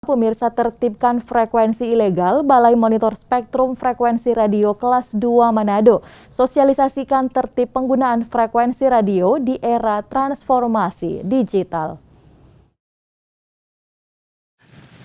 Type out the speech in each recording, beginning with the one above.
Pemirsa, tertibkan frekuensi ilegal, Balai Monitor Spektrum Frekuensi Radio Kelas 2 Manado sosialisasikan tertib penggunaan frekuensi radio di era transformasi digital.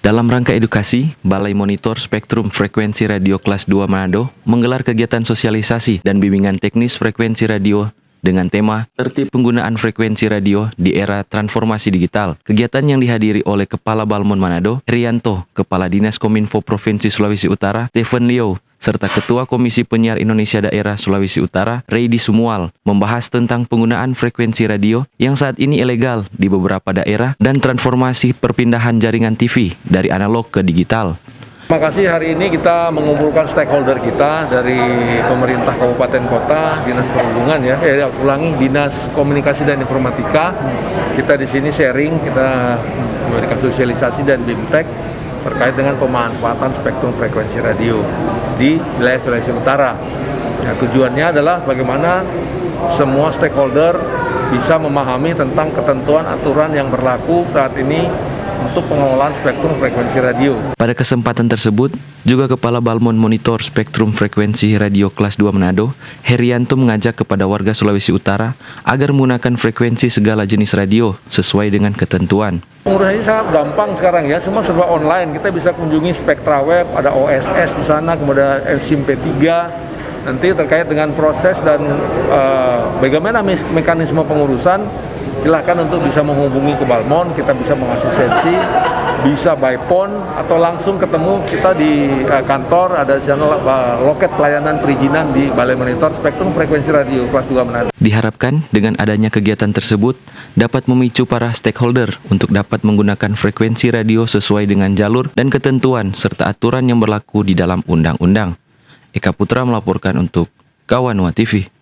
Dalam rangka edukasi, Balai Monitor Spektrum Frekuensi Radio Kelas 2 Manado menggelar kegiatan sosialisasi dan bimbingan teknis frekuensi radio dengan tema tertib penggunaan frekuensi radio di era transformasi digital. Kegiatan yang dihadiri oleh Kepala Balmon Manado, Herianto, Kepala Dinas Kominfo Provinsi Sulawesi Utara, Stephen Leo, serta Ketua Komisi Penyiar Indonesia Daerah Sulawesi Utara, Reidi Sumual, membahas tentang penggunaan frekuensi radio yang saat ini ilegal di beberapa daerah dan transformasi perpindahan jaringan TV dari analog ke digital. Terima kasih, hari ini kita mengumpulkan stakeholder kita dari pemerintah kabupaten kota, dinas perhubungan dinas komunikasi dan informatika. Kita di sini sharing, kita memberikan sosialisasi dan bimtek terkait dengan pemanfaatan spektrum frekuensi radio di wilayah Sulawesi Utara. Nah, tujuannya adalah bagaimana semua stakeholder bisa memahami tentang ketentuan aturan yang berlaku saat ini untuk pengelolaan spektrum frekuensi radio. Pada kesempatan tersebut, juga Kepala Balmon Monitor Spektrum Frekuensi Radio Kelas 2 Manado, Herianto mengajak kepada warga Sulawesi Utara agar menggunakan frekuensi segala jenis radio sesuai dengan ketentuan. Penggunaannya sangat gampang sekarang ya, semua serba online. Kita bisa kunjungi Spektra Web, ada OSS di sana, kemudian SIM P3. Nanti terkait dengan proses dan bagaimana mekanisme pengurusan, silahkan untuk bisa menghubungi ke Balmon, kita bisa mengasistensi, bisa by phone atau langsung ketemu kita di kantor, ada channel loket pelayanan perizinan di Balai Monitor Spektrum Frekuensi Radio Kelas 2 Manado. Diharapkan dengan adanya kegiatan tersebut dapat memicu para stakeholder untuk dapat menggunakan frekuensi radio sesuai dengan jalur dan ketentuan serta aturan yang berlaku di dalam undang-undang. Eka Putra melaporkan untuk Kawanua TV.